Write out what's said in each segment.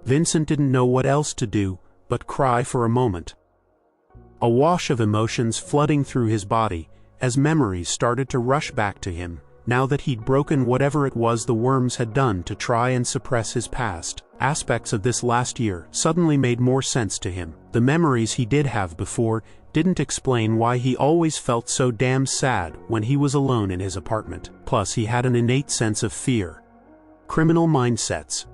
Vincent didn't know what else to do but cry for a moment. A wash of emotions flooding through his body as memories started to rush back to him, now that he'd broken whatever it was the worms had done to try and suppress his past. Aspects of this last year suddenly made more sense to him. The memories he did have before didn't explain why he always felt so damn sad when he was alone in his apartment. Plus, he had an innate sense of fear, criminal mindsets,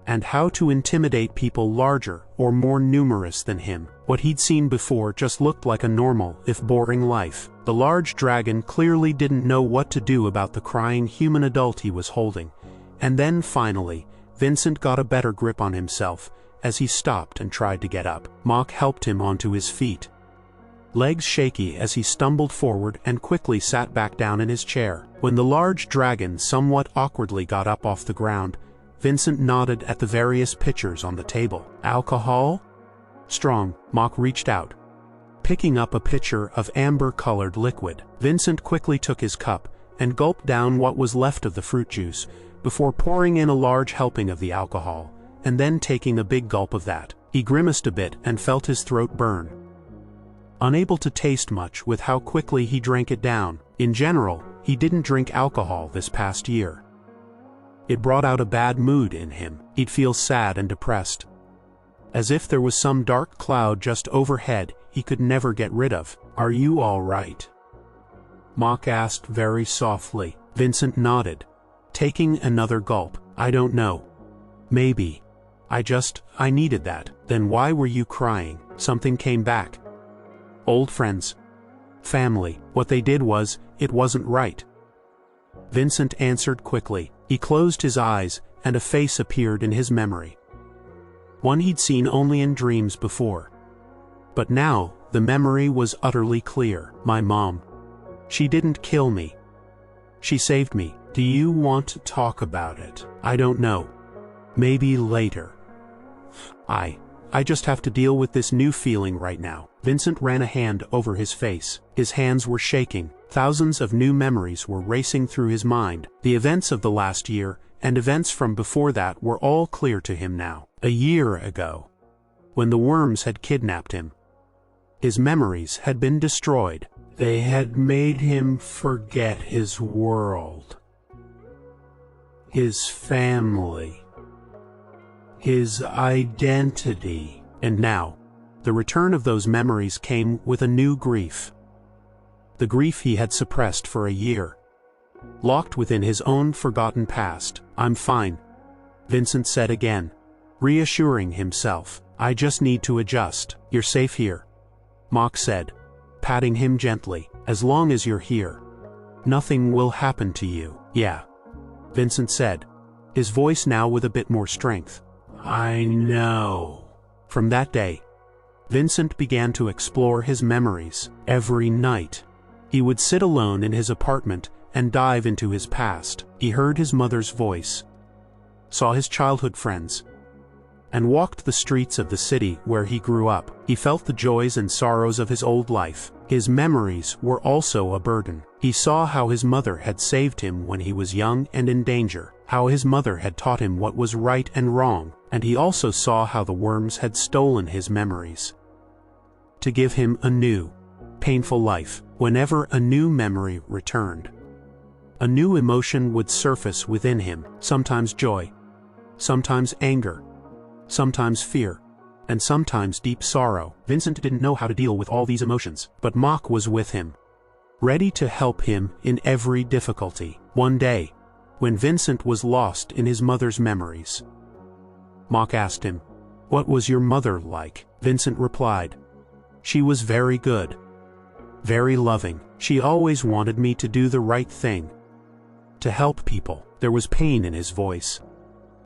and how to intimidate people larger or more numerous than him. What he'd seen before just looked like a normal, if boring, life. The large dragon clearly didn't know what to do about the crying human adult he was holding. And then finally, Vincent got a better grip on himself as he stopped and tried to get up. Mock helped him onto his feet, legs shaky as he stumbled forward and quickly sat back down in his chair. When the large dragon somewhat awkwardly got up off the ground, Vincent nodded at the various pitchers on the table. Alcohol? Strong. Mock reached out, picking up a pitcher of amber-colored liquid. Vincent quickly took his cup and gulped down what was left of the fruit juice before pouring in a large helping of the alcohol, and then taking a big gulp of that. He grimaced a bit and felt his throat burn, unable to taste much with how quickly he drank it down. In general, he didn't drink alcohol this past year. It brought out a bad mood in him. He'd feel sad and depressed, as if there was some dark cloud just overhead he could never get rid of. "Are you all right?" Mock asked very softly. Vincent nodded, taking another gulp. "I don't know. Maybe. I needed that." "Then why were you crying?" Something came back. "Old friends. Family. What they did it wasn't right." Vincent answered quickly. He closed his eyes and a face appeared in his memory, one he'd seen only in dreams before. But now, the memory was utterly clear. "My mom. She didn't kill me. She saved me." "Do you want to talk about it?" "I don't know. Maybe later. I just have to deal with this new feeling right now." Vincent ran a hand over his face. His hands were shaking. Thousands of new memories were racing through his mind. The events of the last year and events from before that were all clear to him now. A year ago, when the worms had kidnapped him, his memories had been destroyed. They had made him forget his world, his family, his identity. And now, the return of those memories came with a new grief. The grief he had suppressed for a year, locked within his own forgotten past. "I'm fine," Vincent said again, reassuring himself. "I just need to adjust." "You're safe here," Mock said, patting him gently. "As long as you're here, nothing will happen to you." "Yeah," Vincent said, his voice now with a bit more strength. "I know." From that day, Vincent began to explore his memories. Every night, he would sit alone in his apartment and dive into his past. He heard his mother's voice, saw his childhood friends, and walked the streets of the city where he grew up. He felt the joys and sorrows of his old life. His memories were also a burden. He saw how his mother had saved him when he was young and in danger, how his mother had taught him what was right and wrong, and he also saw how the worms had stolen his memories to give him a new, painful life. Whenever a new memory returned, a new emotion would surface within him, sometimes joy, sometimes anger, sometimes fear, and sometimes deep sorrow. Vincent didn't know how to deal with all these emotions, but Mock was with him, ready to help him in every difficulty. One day, when Vincent was lost in his mother's memories, Mock asked him, "What was your mother like?" Vincent replied, "She was very good, very loving. She always wanted me to do the right thing, to help people." There was pain in his voice,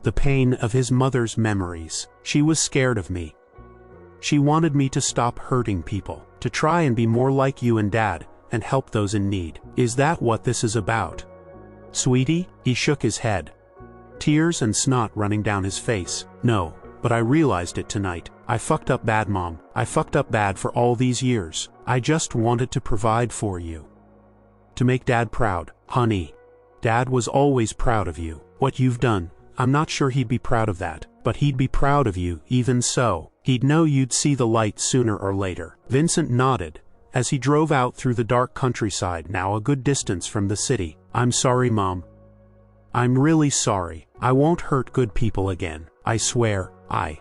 the pain of his mother's memories. "She was scared of me. She wanted me to stop hurting people, to try and be more like you and Dad, and help those in need." "Is that what this is about, sweetie?" He shook his head, tears and snot running down his face. "No, but I realized it tonight. I fucked up bad, Mom. I fucked up bad for all these years. I just wanted to provide for you, to make Dad proud. Honey, Dad was always proud of you. What you've done, I'm not sure he'd be proud of that." But he'd be proud of you, even so. He'd know you'd see the light sooner or later. Vincent nodded, as he drove out through the dark countryside, now a good distance from the city. I'm sorry, Mom. I'm really sorry. I won't hurt good people again. I swear. I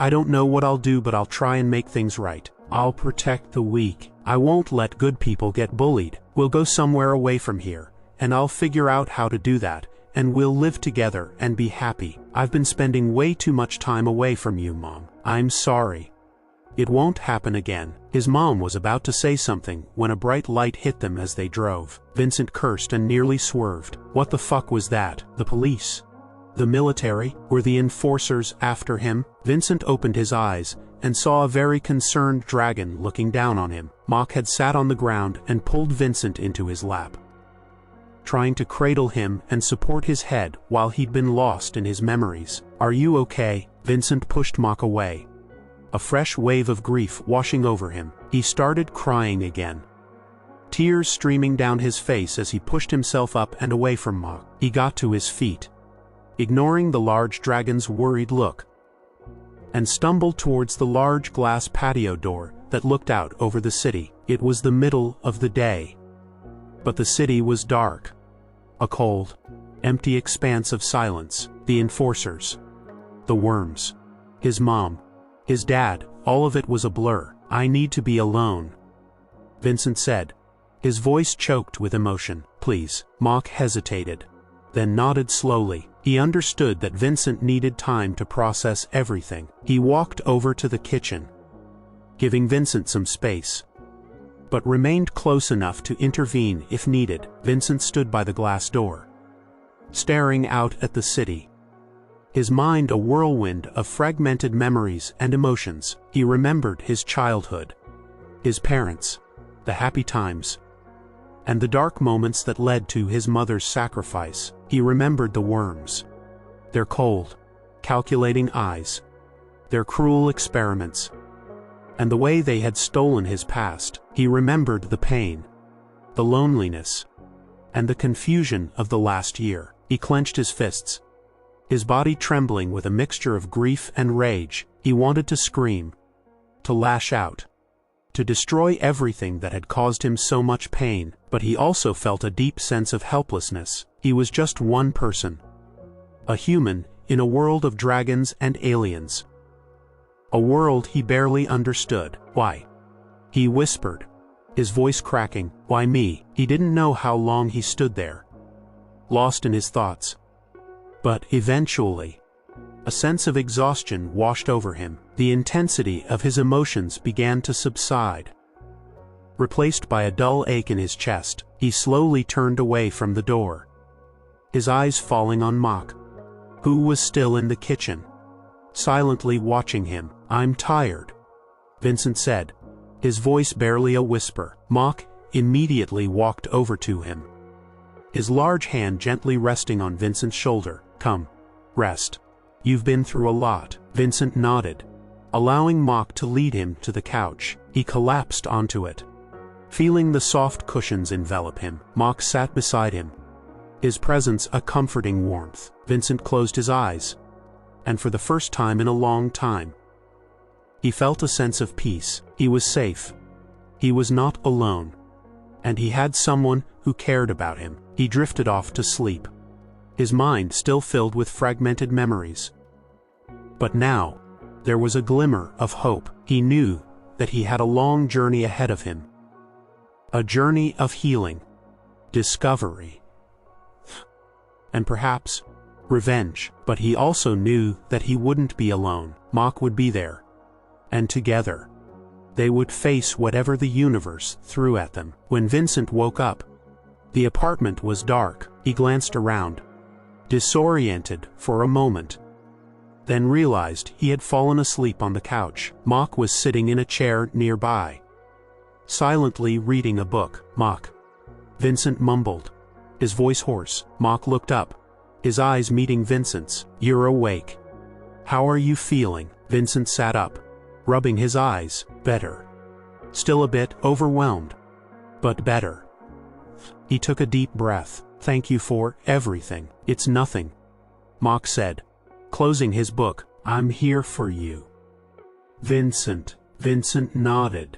don't know what I'll do, but I'll try and make things right. I'll protect the weak. I won't let good people get bullied. We'll go somewhere away from here, and I'll figure out how to do that, and we'll live together and be happy. I've been spending way too much time away from you, Mom. I'm sorry. It won't happen again. His mom was about to say something when a bright light hit them as they drove. Vincent cursed and nearly swerved. What the fuck was that? The police? The military? Were the enforcers after him? Vincent opened his eyes and saw a very concerned dragon looking down on him. Mock had sat on the ground and pulled Vincent into his lap, trying to cradle him and support his head while he'd been lost in his memories. Are you okay? Vincent pushed Mock away, a fresh wave of grief washing over him. He started crying again, tears streaming down his face as he pushed himself up and away from Mock. He got to his feet, ignoring the large dragon's worried look, and stumbled towards the large glass patio door that looked out over the city. It was the middle of the day, but the city was dark. A cold, empty expanse of silence. The enforcers, the worms, his mom, his dad, all of it was a blur. I need to be alone, Vincent said, his voice choked with emotion. Please. Mock hesitated, then nodded slowly. He understood that Vincent needed time to process everything. He walked over to the kitchen, giving Vincent some space, but remained close enough to intervene if needed. Vincent stood by the glass door, staring out at the city, his mind a whirlwind of fragmented memories and emotions. He remembered his childhood, his parents, the happy times, and the dark moments that led to his mother's sacrifice. He remembered the worms, their cold, calculating eyes, their cruel experiments, and the way they had stolen his past. He remembered the pain, the loneliness, and the confusion of the last year. He clenched his fists, his body trembling with a mixture of grief and rage. He wanted to scream, to lash out, to destroy everything that had caused him so much pain, but he also felt a deep sense of helplessness. He was just one person, a human in a world of dragons and aliens, a world he barely understood. Why? He whispered, his voice cracking. Why me? He didn't know how long he stood there, lost in his thoughts. But eventually, a sense of exhaustion washed over him. The intensity of his emotions began to subside, replaced by a dull ache in his chest. He slowly turned away from the door, his eyes falling on Mock, who was still in the kitchen, silently watching him. I'm tired, Vincent said, his voice barely a whisper. Mock immediately walked over to him, his large hand gently resting on Vincent's shoulder. Come, rest. You've been through a lot. Vincent nodded, allowing Mock to lead him to the couch. He collapsed onto it, feeling the soft cushions envelop him. Mock sat beside him, his presence a comforting warmth. Vincent closed his eyes, and for the first time in a long time, he felt a sense of peace. He was safe. He was not alone, and he had someone who cared about him. He drifted off to sleep, his mind still filled with fragmented memories. But now, there was a glimmer of hope. He knew that he had a long journey ahead of him, a journey of healing, discovery, and perhaps revenge. But he also knew that he wouldn't be alone. Mock would be there, and together, they would face whatever the universe threw at them. When Vincent woke up, the apartment was dark. He glanced around, disoriented for a moment, then realized he had fallen asleep on the couch. Mock was sitting in a chair nearby, silently reading a book. Mock, Vincent mumbled, his voice hoarse. Mock looked up, his eyes meeting Vincent's. You're awake. How are you feeling? Vincent sat up, rubbing his eyes. Better. Still a bit overwhelmed, but better. He took a deep breath. Thank you for everything. It's nothing, Mock said, closing his book. I'm here for you. Vincent. Vincent nodded,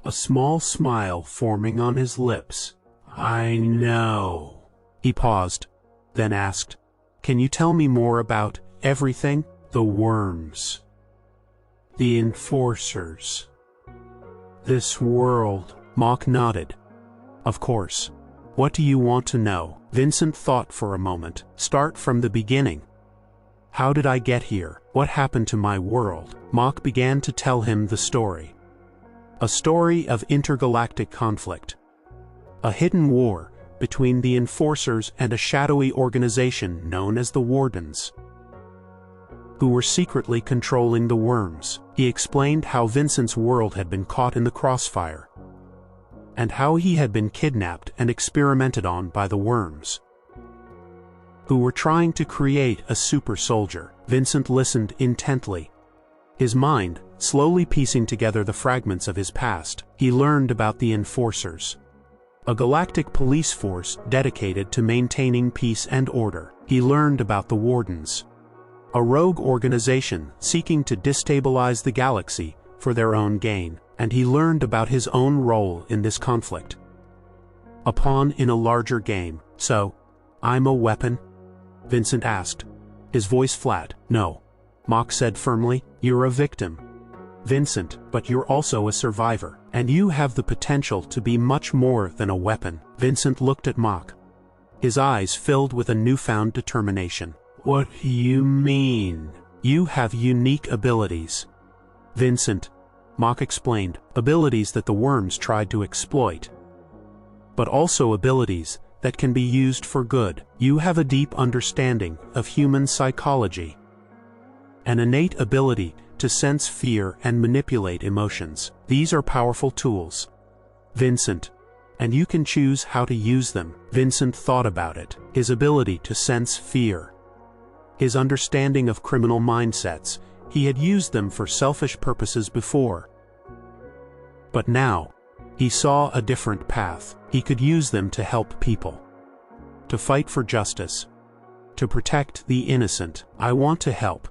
a small smile forming on his lips. I know. He paused, then asked, Can you tell me more about everything? The worms. The enforcers. This world. Mock nodded. Of course. What do you want to know? Vincent thought for a moment. Start from the beginning. How did I get here? What happened to my world? Mock began to tell him the story. A story of intergalactic conflict. A hidden war between the enforcers and a shadowy organization known as the Wardens, who were secretly controlling the worms. He explained how Vincent's world had been caught in the crossfire, and how he had been kidnapped and experimented on by the worms, who were trying to create a super soldier. Vincent listened intently, his mind slowly piecing together the fragments of his past. He learned about the enforcers, a galactic police force dedicated to maintaining peace and order. He learned about the Wardens, a rogue organization seeking to destabilize the galaxy for their own gain. And he learned about his own role in this conflict, a pawn in a larger game. So, I'm a weapon? Vincent asked, his voice flat. No. Mock said firmly, you're a victim, Vincent, but you're also a survivor, and you have the potential to be much more than a weapon. Vincent looked at Mock, his eyes filled with a newfound determination. What do you mean? You have unique abilities, Vincent, Mock explained, abilities that the worms tried to exploit, but also abilities that can be used for good. You have a deep understanding of human psychology, an innate ability to sense fear and manipulate emotions. These are powerful tools, Vincent, and you can choose how to use them. Vincent thought about it. His ability to sense fear, his understanding of criminal mindsets. He had used them for selfish purposes before, but now he saw a different path. He could use them to help people, to fight for justice, to protect the innocent. I want to help,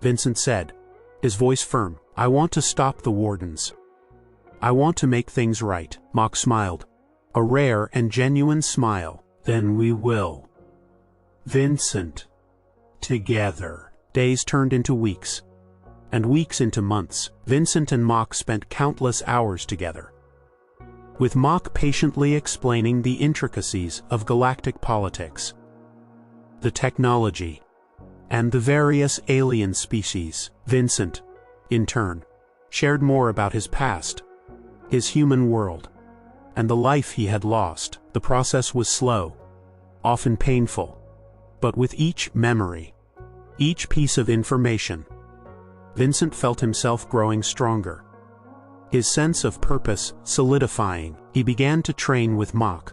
Vincent said, his voice firm. I want to stop the Wardens. I want to make things right. Mock smiled, a rare and genuine smile. Then we will, Vincent, together. Days turned into weeks, and weeks into months. Vincent and Mock spent countless hours together, with Mock patiently explaining the intricacies of galactic politics, the technology, and the various alien species. Vincent, in turn, shared more about his past, his human world, and the life he had lost. The process was slow, often painful, but with each memory, each piece of information, Vincent felt himself growing stronger, his sense of purpose solidifying. He began to train with Mock,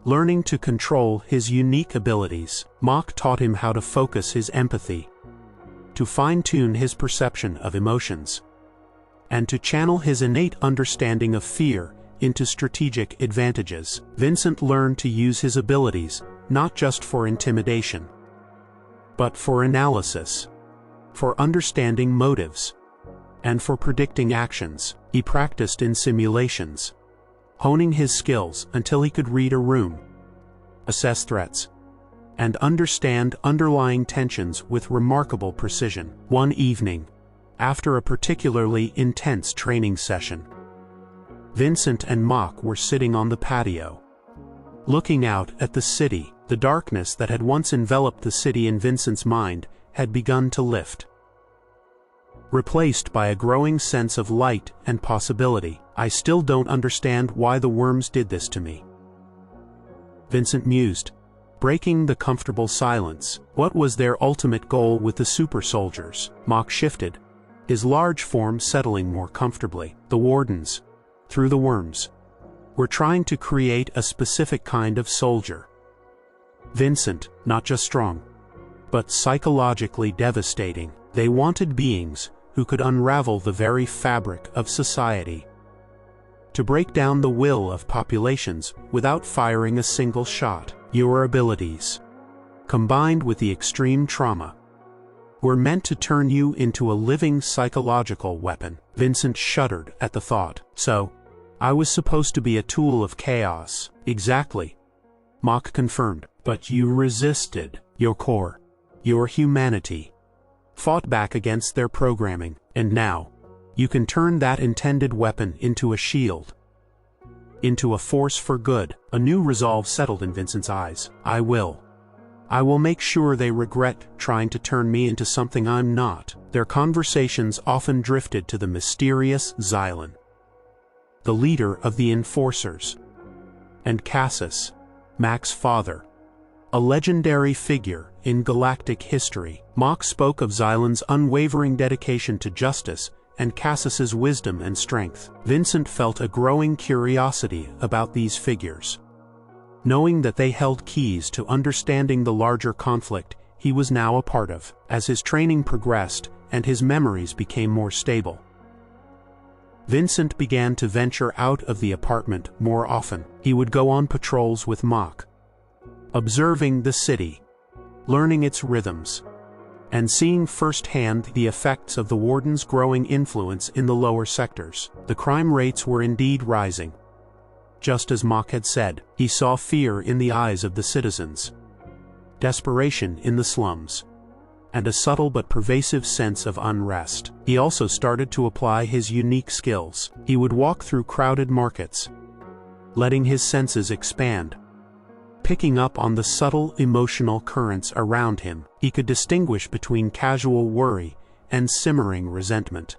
learning to control his unique abilities. Mock taught him how to focus his empathy, to fine-tune his perception of emotions, and to channel his innate understanding of fear into strategic advantages. Vincent learned to use his abilities not just for intimidation, but for analysis, for understanding motives, and for predicting actions. He practiced in simulations, honing his skills until he could read a room, assess threats, and understand underlying tensions with remarkable precision. One evening, after a particularly intense training session, Vincent and Mock were sitting on the patio, looking out at the city. The darkness that had once enveloped the city in Vincent's mind had begun to lift, replaced by a growing sense of light and possibility. I still don't understand why the worms did this to me, Vincent mused, breaking the comfortable silence. What was their ultimate goal with the super soldiers? Mock shifted, his large form settling more comfortably. The Wardens, through the worms, were trying to create a specific kind of soldier, Vincent, not just strong, but psychologically devastating. They wanted beings who could unravel the very fabric of society, to break down the will of populations without firing a single shot. Your abilities, combined with the extreme trauma We're meant to turn you into a living psychological weapon. Vincent shuddered at the thought. So, I was supposed to be a tool of chaos. Exactly. Mock confirmed. But you resisted. Your core, your humanity, fought back against their programming, and now, you can turn that intended weapon into a shield, into a force for good. A new resolve settled in Vincent's eyes. I will make sure they regret trying to turn me into something I'm not. Their conversations often drifted to the mysterious Xylan, the leader of the Enforcers, and Cassus, Mac's father, a legendary figure in galactic history. Mock spoke of Xylan's unwavering dedication to justice and Cassus's wisdom and strength. Vincent felt a growing curiosity about these figures. Knowing that they held keys to understanding the larger conflict he was now a part of. As his training progressed and his memories became more stable, Vincent began to venture out of the apartment more often. He would go on patrols with Mock, observing the city, learning its rhythms, and seeing firsthand the effects of the Warden's growing influence in the lower sectors. The crime rates were indeed rising. Just as Mock had said, he saw fear in the eyes of the citizens, desperation in the slums, and a subtle but pervasive sense of unrest. He also started to apply his unique skills. He would walk through crowded markets, letting his senses expand, picking up on the subtle emotional currents around him. He could distinguish between casual worry and simmering resentment,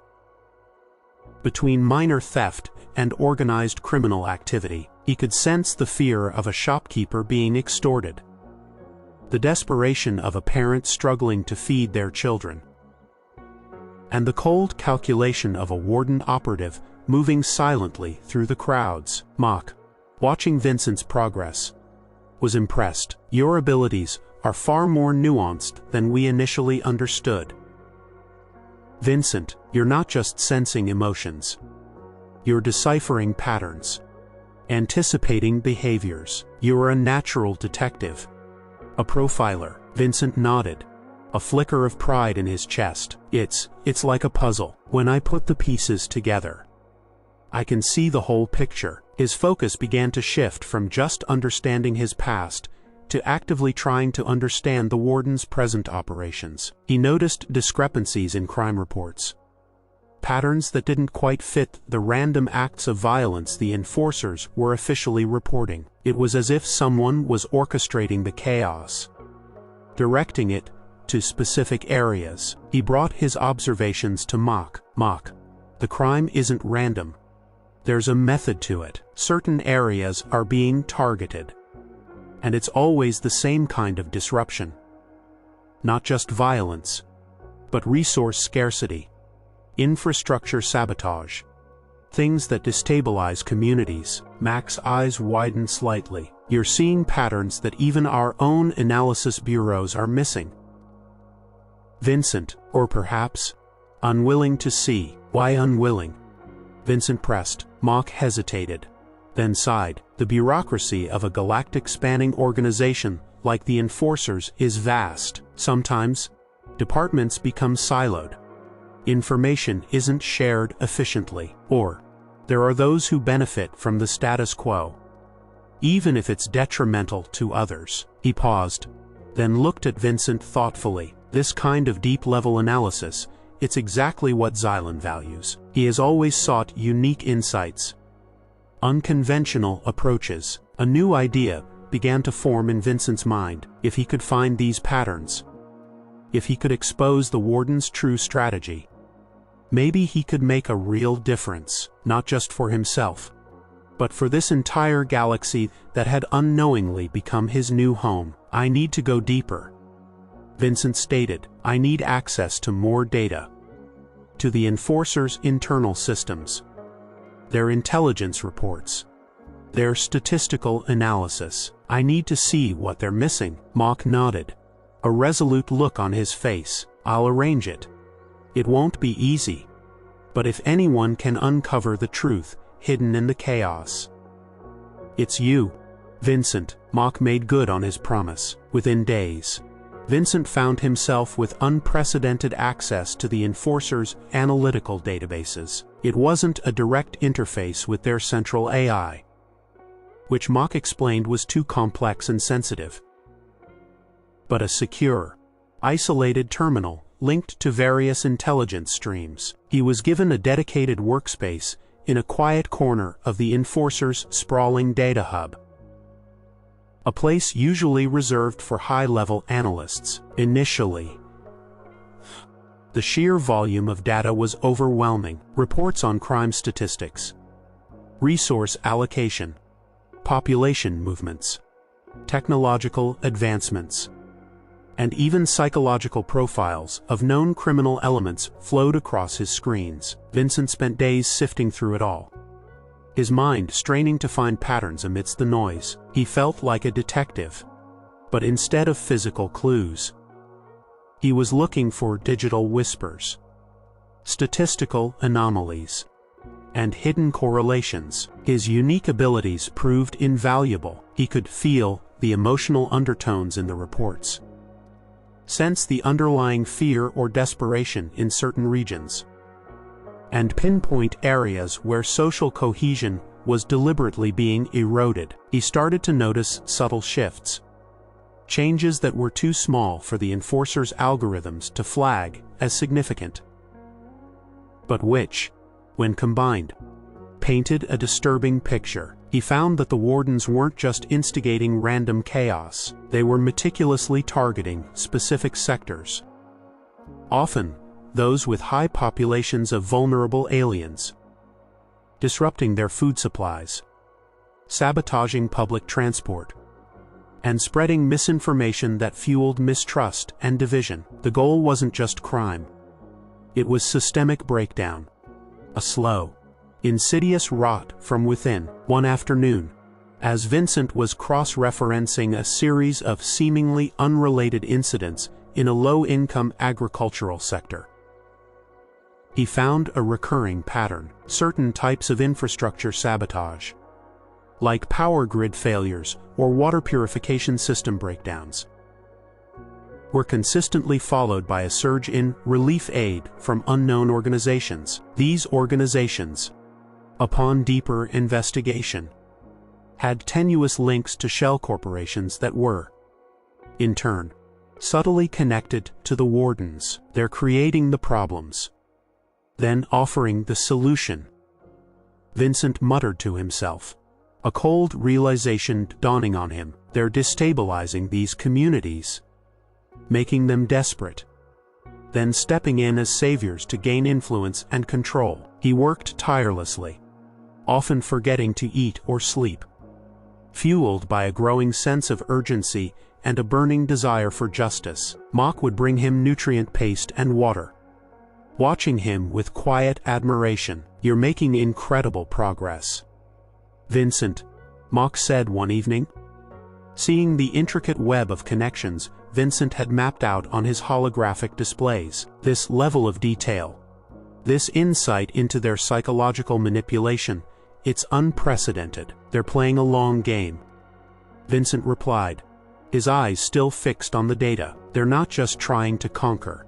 between minor theft and organized criminal activity. He could sense the fear of a shopkeeper being extorted, the desperation of a parent struggling to feed their children, and the cold calculation of a Warden operative moving silently through the crowds. Mock, watching Vincent's progress, was impressed. Your abilities are far more nuanced than we initially understood. Vincent, you're not just sensing emotions. You're deciphering patterns, anticipating behaviors. You're a natural detective, a profiler. Vincent nodded, a flicker of pride in his chest. It's like a puzzle. When I put the pieces together, I can see the whole picture. His focus began to shift from just understanding his past to actively trying to understand the Warden's present operations. He noticed discrepancies in crime reports, patterns that didn't quite fit the random acts of violence the Enforcers were officially reporting. It was as if someone was orchestrating the chaos, directing it to specific areas. He brought his observations to Mock. Mock, the crime isn't random. There's a method to it. Certain areas are being targeted, and it's always the same kind of disruption. Not just violence, but resource scarcity, infrastructure sabotage, things that destabilize communities. Mac's eyes widened slightly. You're seeing patterns that even our own analysis bureaus are missing. Vincent, or perhaps unwilling to see. Why unwilling? Vincent pressed. Mock hesitated, then sighed. The bureaucracy of a galactic-spanning organization like the Enforcers is vast. Sometimes, departments become siloed. Information isn't shared efficiently. Or, there are those who benefit from the status quo, even if it's detrimental to others. He paused, then looked at Vincent thoughtfully. This kind of deep-level analysis, it's exactly what Xylan values. He has always sought unique insights, unconventional approaches. A new idea began to form in Vincent's mind. If he could find these patterns, if he could expose the Warden's true strategy, maybe he could make a real difference, not just for himself, but for this entire galaxy that had unknowingly become his new home. I need to go deeper, Vincent stated. I need access to more data, to the Enforcers' internal systems, their intelligence reports, their statistical analysis. I need to see what they're missing. Mock nodded, a resolute look on his face. I'll arrange it. It won't be easy, but if anyone can uncover the truth hidden in the chaos, it's you, Vincent. Mock made good on his promise. Within days, Vincent found himself with unprecedented access to the Enforcer's analytical databases. It wasn't a direct interface with their central AI, which Mock explained was too complex and sensitive, but a secure, isolated terminal linked to various intelligence streams. He was given a dedicated workspace in a quiet corner of the Enforcer's sprawling data hub, a place usually reserved for high-level analysts. Initially, the sheer volume of data was overwhelming. Reports on crime statistics, resource allocation, population movements, technological advancements, and even psychological profiles of known criminal elements flowed across his screens. Vincent spent days sifting through it all, his mind straining to find patterns amidst the noise. He felt like a detective, but instead of physical clues, he was looking for digital whispers, statistical anomalies, and hidden correlations. His unique abilities proved invaluable. He could feel the emotional undertones in the reports, sense the underlying fear or desperation in certain regions, and pinpoint areas where social cohesion was deliberately being eroded. He started to notice subtle shifts, changes that were too small for the Enforcer's algorithms to flag as significant, but which, when combined, painted a disturbing picture. He found that the Wardens weren't just instigating random chaos, they were meticulously targeting specific sectors, often those with high populations of vulnerable aliens, disrupting their food supplies, sabotaging public transport, and spreading misinformation that fueled mistrust and division. The goal wasn't just crime, it was systemic breakdown, a slow, insidious rot from within. One afternoon, as Vincent was cross-referencing a series of seemingly unrelated incidents in a low-income agricultural sector, he found a recurring pattern. Certain types of infrastructure sabotage, like power grid failures or water purification system breakdowns, were consistently followed by a surge in relief aid from unknown organizations. These organizations, upon deeper investigation, had tenuous links to shell corporations that were, in turn, subtly connected to the Wardens. They're creating the problems, then offering the solution, Vincent muttered to himself, a cold realization dawning on him. They're destabilizing these communities, making them desperate, then stepping in as saviors to gain influence and control. He worked tirelessly, often forgetting to eat or sleep, fueled by a growing sense of urgency and a burning desire for justice. Mock would bring him nutrient paste and water, watching him with quiet admiration. "You're making incredible progress, Vincent," Mock said one evening. Seeing the intricate web of connections Vincent had mapped out on his holographic displays. This level of detail, this insight into their psychological manipulation, it's unprecedented. They're playing a long game, Vincent replied, his eyes still fixed on the data. They're not just trying to conquer.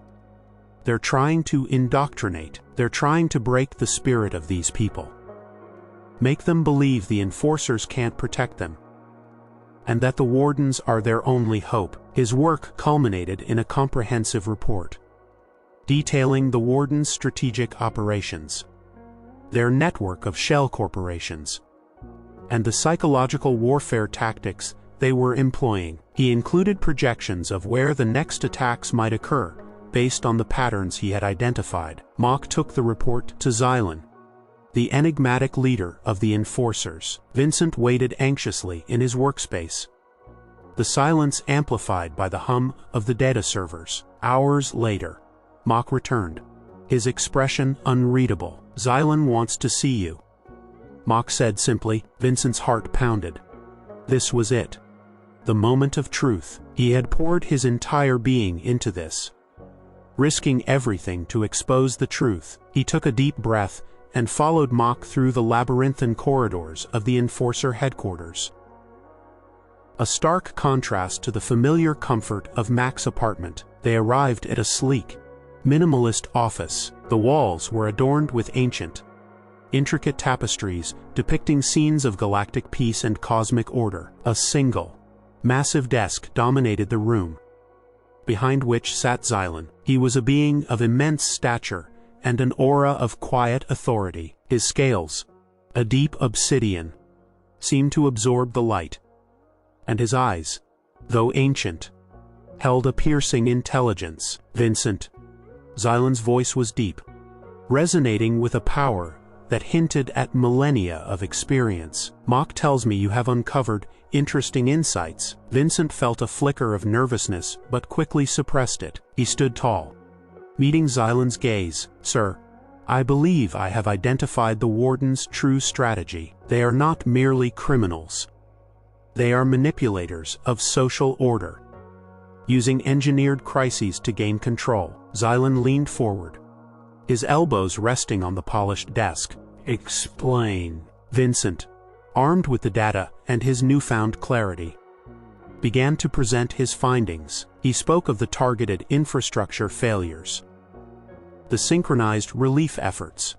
They're trying to indoctrinate. They're trying to break the spirit of these people, make them believe the Enforcers can't protect them, and that the Wardens are their only hope. His work culminated in a comprehensive report, detailing the Wardens' strategic operations, their network of shell corporations, and the psychological warfare tactics they were employing. He included projections of where the next attacks might occur, based on the patterns he had identified. Mock took the report to Xylan, the enigmatic leader of the Enforcers. Vincent waited anxiously in his workspace, the silence amplified by the hum of the data servers. Hours later, Mock returned, his expression unreadable. "Xylan wants to see you," Mock said simply. Vincent's heart pounded. This was it, the moment of truth. He had poured his entire being into this, risking everything to expose the truth. He took a deep breath and followed Mock through the labyrinthine corridors of the Enforcer headquarters. A stark contrast to the familiar comfort of Mac's apartment. They arrived at a sleek, minimalist office. The walls were adorned with ancient, intricate tapestries depicting scenes of galactic peace and cosmic order. A single, massive desk dominated the room, behind which sat Xylan. He was a being of immense stature and an aura of quiet authority. His scales, a deep obsidian, seemed to absorb the light, and his eyes, though ancient, held a piercing intelligence. Vincent. Xylan's voice was deep, resonating with a power that hinted at millennia of experience. Mock tells me you have uncovered interesting insights. Vincent felt a flicker of nervousness but quickly suppressed it. He stood tall, meeting Xylan's gaze. Sir, I believe I have identified the Warden's true strategy. They are not merely criminals. They are manipulators of social order, using engineered crises to gain control. Xylan leaned forward, his elbows resting on the polished desk. Explain. Vincent, armed with the data and his newfound clarity, began to present his findings. He spoke of the targeted infrastructure failures, the synchronized relief efforts,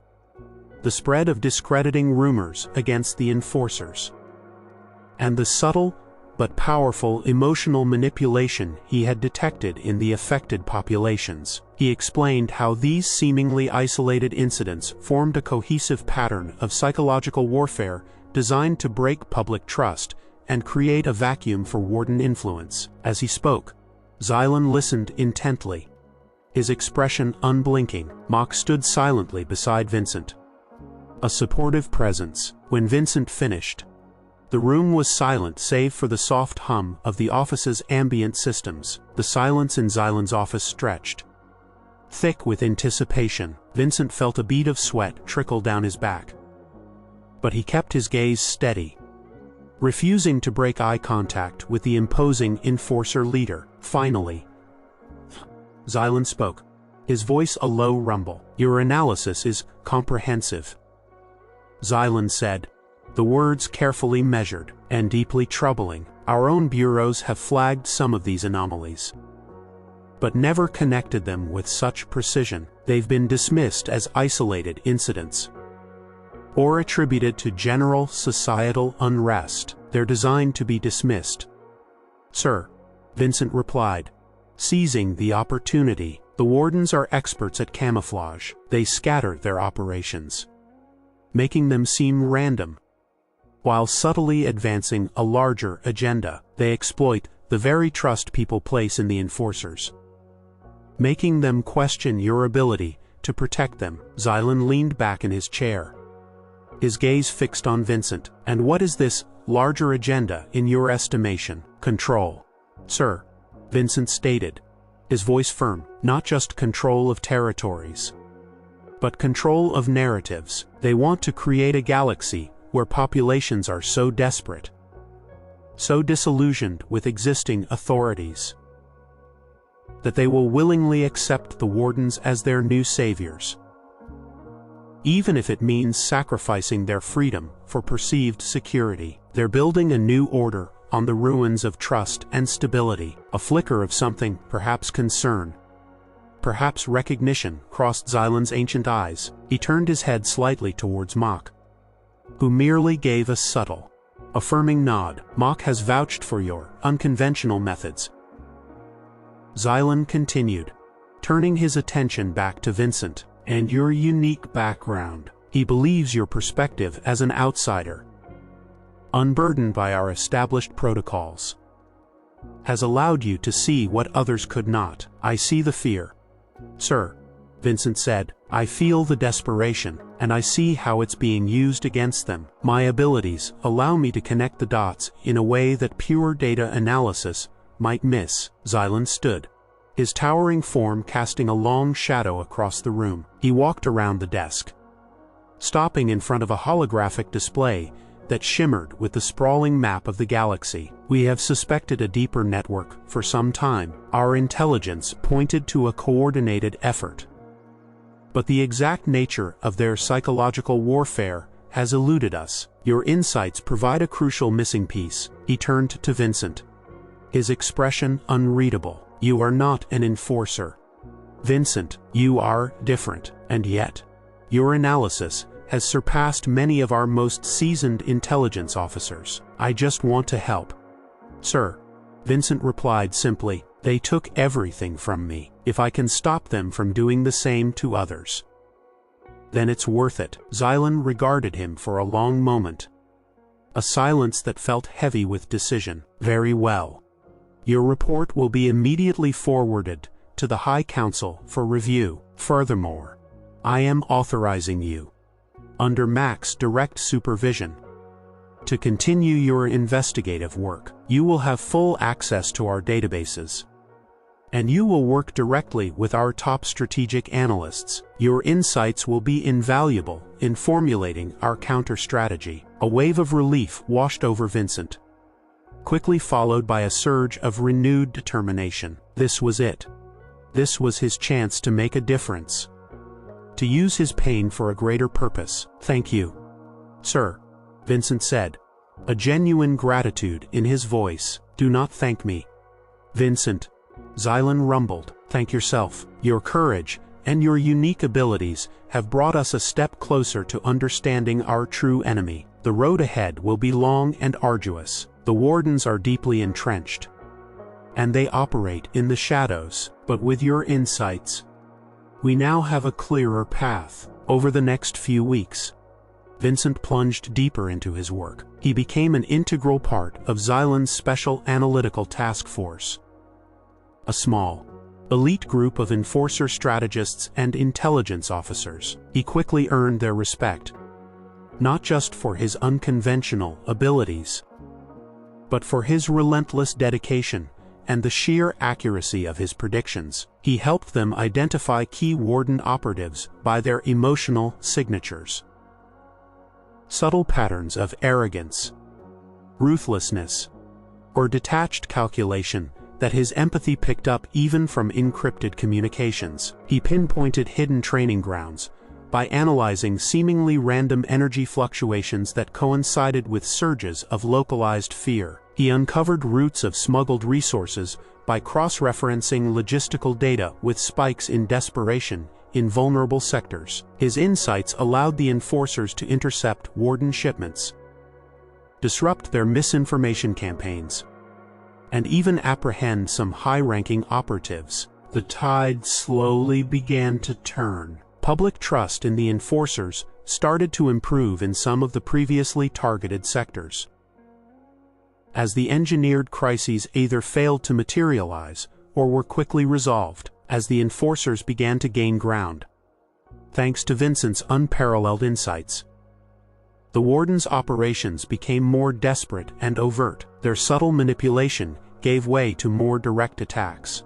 the spread of discrediting rumors against the enforcers, and the subtle but powerful emotional manipulation he had detected in the affected populations. He explained how these seemingly isolated incidents formed a cohesive pattern of psychological warfare designed to break public trust and create a vacuum for Warden influence. As he spoke, Xylan listened intently, his expression unblinking. Mock stood silently beside Vincent, a supportive presence. When Vincent finished, the room was silent save for the soft hum of the office's ambient systems. The silence in Xylan's office stretched, thick with anticipation. Vincent felt a bead of sweat trickle down his back, but he kept his gaze steady, refusing to break eye contact with the imposing enforcer leader. Finally, Xylan spoke, his voice a low rumble. Your analysis is comprehensive, Xylan said, the words carefully measured, and deeply troubling. Our own bureaus have flagged some of these anomalies, but never connected them with such precision. They've been dismissed as isolated incidents, or attributed to general societal unrest. They're designed to be dismissed, sir, Vincent replied, seizing the opportunity. The Wardens are experts at camouflage. They scatter their operations, making them seem random, while subtly advancing a larger agenda. They exploit the very trust people place in the enforcers, making them question your ability to protect them. Xylan leaned back in his chair, his gaze fixed on Vincent. And what is this larger agenda in your estimation? Control, sir, Vincent stated, his voice firm. Not just control of territories, but control of narratives. They want to create a galaxy where populations are so desperate, so disillusioned with existing authorities, that they will willingly accept the Wardens as their new saviors, even if it means sacrificing their freedom for perceived security. They're building a new order on the ruins of trust and stability. A flicker of something, perhaps concern, perhaps recognition, crossed Xylan's ancient eyes. He turned his head slightly towards Mock, who merely gave a subtle, affirming nod. Mock has vouched for your unconventional methods, Xylan continued, turning his attention back to Vincent, and your unique background. He believes your perspective as an outsider, unburdened by our established protocols, has allowed you to see what others could not. I see the fear, sir, Vincent said. I feel the desperation, and I see how it's being used against them. My abilities allow me to connect the dots in a way that pure data analysis might miss. Xylan stood, his towering form casting a long shadow across the room. He walked around the desk, stopping in front of a holographic display that shimmered with the sprawling map of the galaxy. We have suspected a deeper network for some time. Our intelligence pointed to a coordinated effort, but the exact nature of their psychological warfare has eluded us. Your insights provide a crucial missing piece." He turned to Vincent, his expression unreadable. "You are not an enforcer, Vincent. You are different, and yet your analysis has surpassed many of our most seasoned intelligence officers. I just want to help." "Sir," Vincent replied simply, "they took everything from me. If I can stop them from doing the same to others, then it's worth it." Xylan regarded him for a long moment, a silence that felt heavy with decision. "Very well. Your report will be immediately forwarded to the High Council for review. Furthermore, I am authorizing you, under Mac's direct supervision, to continue your investigative work. You will have full access to our databases, and you will work directly with our top strategic analysts. Your insights will be invaluable in formulating our counter-strategy." A wave of relief washed over Vincent, quickly followed by a surge of renewed determination. This was it. This was his chance to make a difference, to use his pain for a greater purpose. "Thank you, sir," Vincent said, a genuine gratitude in his voice. "Do not thank me, Vincent," Xylan rumbled. "Thank yourself. Your courage and your unique abilities have brought us a step closer to understanding our true enemy. The road ahead will be long and arduous. The Wardens are deeply entrenched, and they operate in the shadows. But with your insights, we now have a clearer path." Over the next few weeks, Vincent plunged deeper into his work. He became an integral part of Xylan's Special Analytical Task Force, a small, elite group of enforcer strategists and intelligence officers. He quickly earned their respect, not just for his unconventional abilities, but for his relentless dedication and the sheer accuracy of his predictions. He helped them identify key Warden operatives by their emotional signatures, subtle patterns of arrogance, ruthlessness, or detached calculation that his empathy picked up even from encrypted communications. He pinpointed hidden training grounds by analyzing seemingly random energy fluctuations that coincided with surges of localized fear. He uncovered routes of smuggled resources by cross-referencing logistical data with spikes in desperation in vulnerable sectors. His insights allowed the enforcers to intercept Warden shipments, disrupt their misinformation campaigns, and even apprehend some high-ranking operatives. The tide slowly began to turn. Public trust in the enforcers started to improve in some of the previously targeted sectors, as the engineered crises either failed to materialize or were quickly resolved. As the enforcers began to gain ground, thanks to Vincent's unparalleled insights, the Warden's operations became more desperate and overt. Their subtle manipulation gave way to more direct attacks,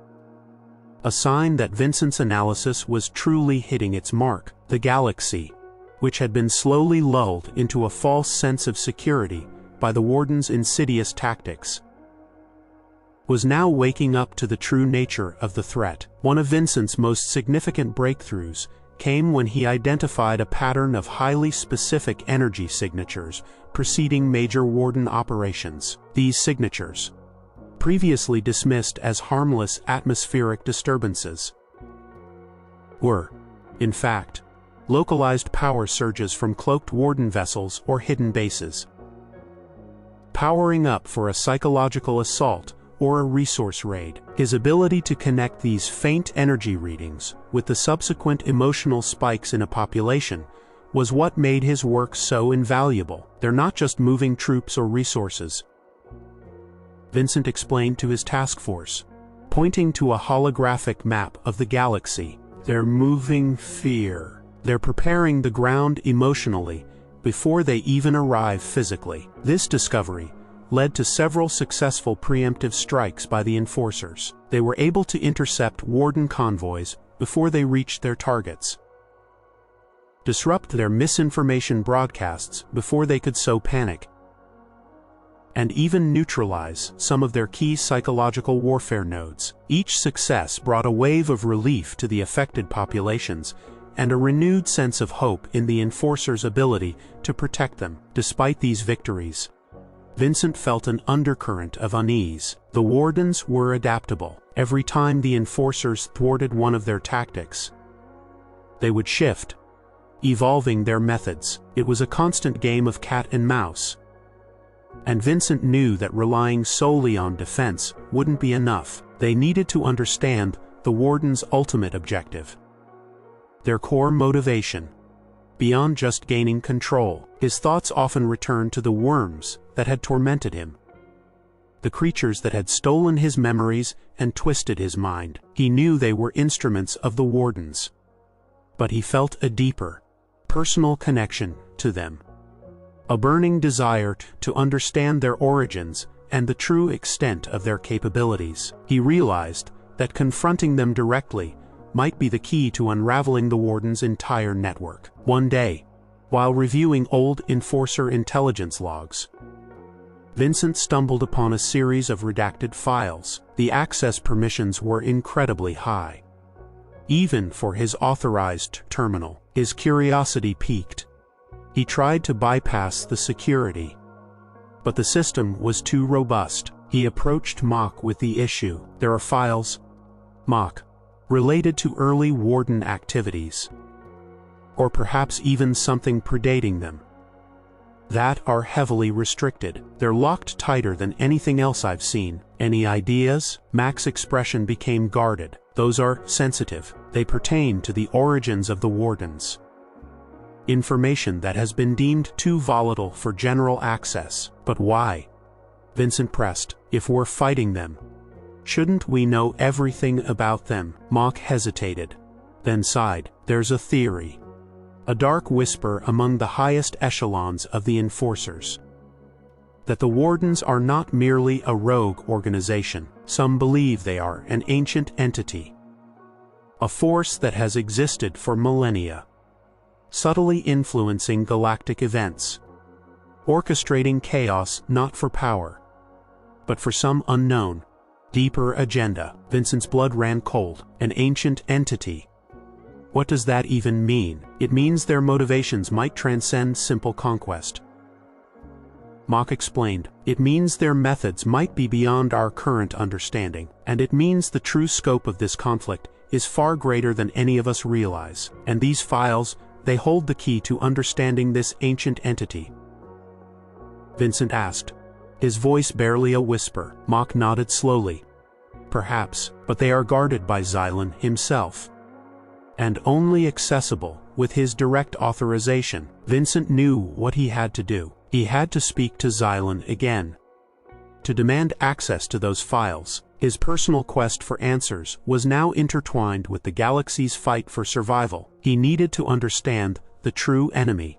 a sign that Vincent's analysis was truly hitting its mark. The galaxy, which had been slowly lulled into a false sense of security by the Warden's insidious tactics, was now waking up to the true nature of the threat. One of Vincent's most significant breakthroughs came when he identified a pattern of highly specific energy signatures preceding major Warden operations. These signatures, previously dismissed as harmless atmospheric disturbances, were, in fact, localized power surges from cloaked Warden vessels or hidden bases, powering up for a psychological assault or a resource raid. His ability to connect these faint energy readings with the subsequent emotional spikes in a population was what made his work so invaluable. "They're not just moving troops or resources," Vincent explained to his task force, pointing to a holographic map of the galaxy. "They're moving fear. They're preparing the ground emotionally before they even arrive physically." This discovery led to several successful preemptive strikes by the enforcers. They were able to intercept Warden convoys before they reached their targets, disrupt their misinformation broadcasts before they could sow panic, and even neutralize some of their key psychological warfare nodes. Each success brought a wave of relief to the affected populations and a renewed sense of hope in the Enforcer's ability to protect them. Despite these victories, Vincent felt an undercurrent of unease. The Wardens were adaptable. Every time the Enforcers thwarted one of their tactics, they would shift, evolving their methods. It was a constant game of cat and mouse. And Vincent knew that relying solely on defense wouldn't be enough. They needed to understand the Warden's ultimate objective, their core motivation, beyond just gaining control. His thoughts often returned to the worms that had tormented him, the creatures that had stolen his memories and twisted his mind. He knew they were instruments of the Wardens, but he felt a deeper, personal connection to them, a burning desire to understand their origins and the true extent of their capabilities. He realized that confronting them directly might be the key to unraveling the Warden's entire network. One day, while reviewing old Enforcer intelligence logs, Vincent stumbled upon a series of redacted files. The access permissions were incredibly high, even for his authorized terminal. His curiosity piqued. He tried to bypass the security, but the system was too robust. He approached Mach with the issue. There are files, Mach, related to early Warden activities, or perhaps even something predating them, that are heavily restricted. They're locked tighter than anything else I've seen. Any ideas? Mac's expression became guarded. Those are sensitive. They pertain to the origins of the Wardens, information that has been deemed too volatile for general access. But why? Vincent pressed. If we're fighting them, shouldn't we know everything about them? Mach hesitated, then sighed. There's a theory, a dark whisper among the highest echelons of the Enforcers, that the Wardens are not merely a rogue organization. Some believe they are an ancient entity, a force that has existed for millennia, subtly influencing galactic events, orchestrating chaos not for power, but for some unknown, deeper agenda. Vincent's blood ran cold. An ancient entity. What does that even mean? It means their motivations might transcend simple conquest. Mach explained. It means their methods might be beyond our current understanding, and it means the true scope of this conflict is far greater than any of us realize. And these files, they hold the key to understanding this ancient entity? Vincent asked, his voice barely a whisper. Mach nodded slowly. Perhaps, but they are guarded by Xylan himself, and only accessible with his direct authorization. Vincent knew what he had to do. He had to speak to Xylan again, to demand access to those files. His personal quest for answers was now intertwined with the galaxy's fight for survival. He needed to understand the true enemy,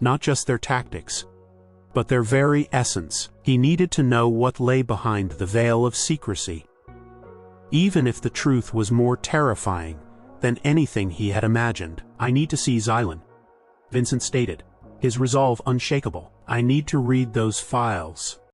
not just their tactics, but their very essence. He needed to know what lay behind the veil of secrecy, even if the truth was more terrifying than anything he had imagined. I need to see Xylan, Vincent stated, his resolve unshakable. I need to read those files.